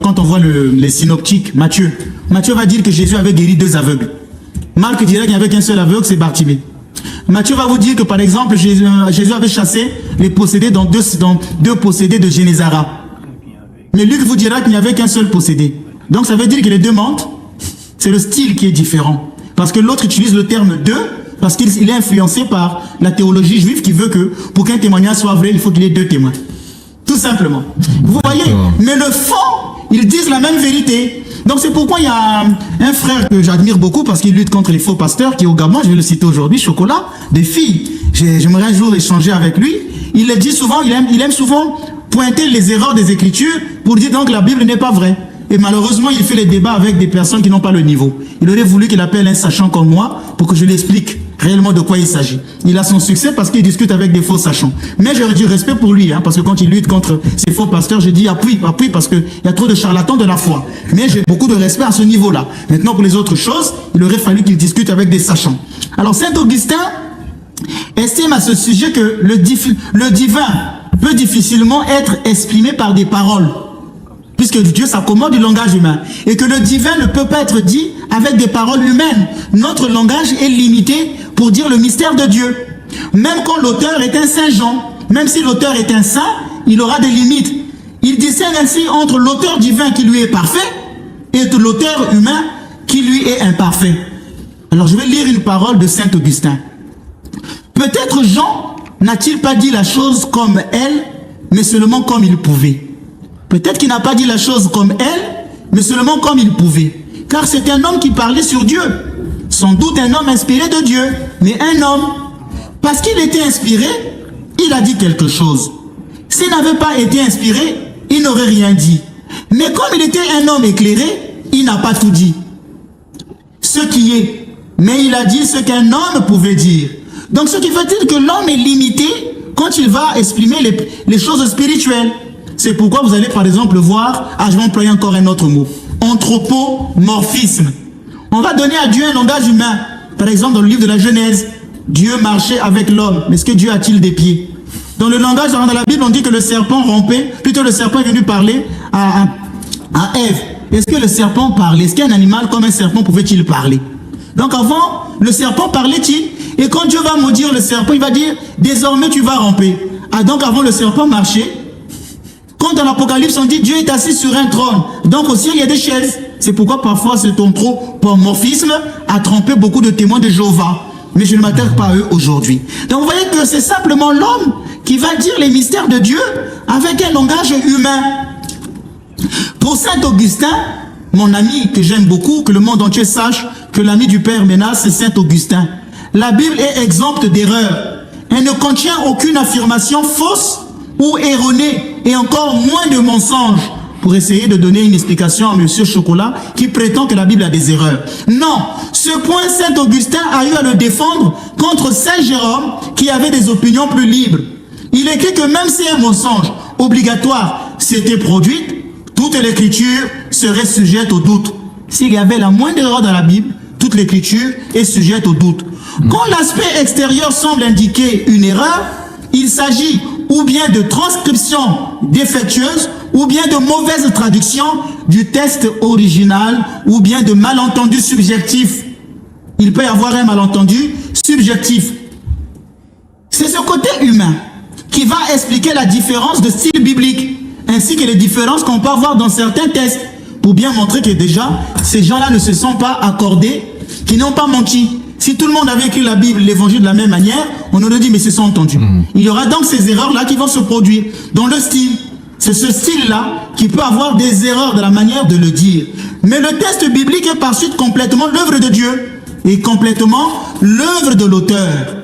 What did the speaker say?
quand on voit les synoptiques, Matthieu va dire que Jésus avait guéri 2 aveugles. Marc dirait qu'il n'y avait qu'un seul aveugle, c'est Bartimée. Matthieu va vous dire que par exemple, Jésus avait chassé les possédés dans deux possédés de Génézara. Mais Luc vous dira qu'il n'y avait qu'un seul possédé. Donc ça veut dire que les deux mentent. C'est le style qui est différent. Parce que l'autre utilise le terme deux, parce qu'il est influencé par la théologie juive qui veut que pour qu'un témoignage soit vrai, il faut qu'il y ait 2 témoins. Tout simplement. Vous voyez, mais le fond, ils disent la même vérité. Donc c'est pourquoi il y a un frère que j'admire beaucoup parce qu'il lutte contre les faux pasteurs qui est au Gabon, je vais le citer aujourd'hui, Chocolat, des filles. J'aimerais un jour échanger avec lui. Il le dit souvent, il aime souvent pointer les erreurs des Écritures pour dire donc que la Bible n'est pas vraie. Et malheureusement, il fait les débats avec des personnes qui n'ont pas le niveau. Il aurait voulu qu'il appelle un sachant comme moi pour que je lui explique réellement de quoi il s'agit. Il a son succès parce qu'il discute avec des faux sachants. Mais j'ai du respect pour lui, parce que quand il lutte contre ces faux pasteurs, j'ai dit appuie, parce qu'il y a trop de charlatans de la foi. Mais j'ai beaucoup de respect à ce niveau-là. Maintenant, pour les autres choses, il aurait fallu qu'il discute avec des sachants. Alors, Saint Augustin estime à ce sujet que le divin peut difficilement être exprimé par des paroles, puisque Dieu s'accommode du langage humain, et que le divin ne peut pas être dit avec des paroles humaines. Notre langage est limité pour dire le mystère de Dieu. Même quand l'auteur est un saint Jean, même si l'auteur est un saint, il aura des limites. Il discerne ainsi entre l'auteur divin qui lui est parfait et l'auteur humain qui lui est imparfait. Alors je vais lire une parole de Saint Augustin. Peut-être Jean n'a-t-il pas dit la chose comme elle, mais seulement comme il pouvait. Peut-être qu'il n'a pas dit la chose comme elle, mais seulement comme il pouvait. Car c'est un homme qui parlait sur Dieu. Sans doute un homme inspiré de Dieu, mais un homme. Parce qu'il était inspiré, il a dit quelque chose. S'il n'avait pas été inspiré, il n'aurait rien dit. Mais comme il était un homme éclairé, il n'a pas tout dit. Ce qui est. Mais il a dit ce qu'un homme pouvait dire. Donc ce qui veut dire que l'homme est limité quand il va exprimer les choses spirituelles. C'est pourquoi vous allez par exemple voir, je vais employer encore un autre mot, anthropomorphisme. On va donner à Dieu un langage humain. Par exemple, dans le livre de la Genèse, Dieu marchait avec l'homme. Mais est-ce que Dieu a-t-il des pieds? Dans le langage, dans la Bible, on dit que le serpent rampait, plutôt le serpent est venu parler à Ève. Est-ce que le serpent parlait? Est-ce qu'un animal comme un serpent pouvait-il parler? Donc avant, le serpent parlait-il? Et quand Dieu va maudire le serpent, il va dire, désormais tu vas ramper. Donc avant, le serpent marchait. Quand dans l'Apocalypse, on dit Dieu est assis sur un trône. Donc au ciel, il y a des chaises. C'est pourquoi parfois cet anthropomorphisme a trompé beaucoup de témoins de Jéhovah. Mais je ne m'attaque pas à eux aujourd'hui. Donc vous voyez que c'est simplement l'homme qui va dire les mystères de Dieu avec un langage humain. Pour Saint Augustin, mon ami que j'aime beaucoup, que le monde entier sache que l'ami du Père Ménas, c'est Saint Augustin. La Bible est exempte d'erreurs. Elle ne contient aucune affirmation fausse ou erronée, et encore moins de mensonges, pour essayer de donner une explication à M. Chocolat qui prétend que la Bible a des erreurs. Non, ce point Saint Augustin a eu à le défendre contre Saint Jérôme qui avait des opinions plus libres. Il écrit que même si un mensonge obligatoire s'était produit, toute l'écriture serait sujette au doute. S'il y avait la moindre erreur dans la Bible, toute l'écriture est sujette au doute. Quand l'aspect extérieur semble indiquer une erreur, il s'agit ou bien de transcription défectueuse, ou bien de mauvaise traduction du texte original, ou bien de malentendu subjectif. Il peut y avoir un malentendu subjectif. C'est ce côté humain qui va expliquer la différence de style biblique, ainsi que les différences qu'on peut avoir dans certains textes, pour bien montrer que déjà, ces gens-là ne se sont pas accordés, qui n'ont pas menti. Si tout le monde avait écrit la Bible, l'évangile de la même manière, on aurait dit, mais c'est entendu. Il y aura donc ces erreurs-là qui vont se produire dans le style. C'est ce style-là qui peut avoir des erreurs de la manière de le dire. Mais le texte biblique est par suite complètement l'œuvre de Dieu et complètement l'œuvre de l'auteur.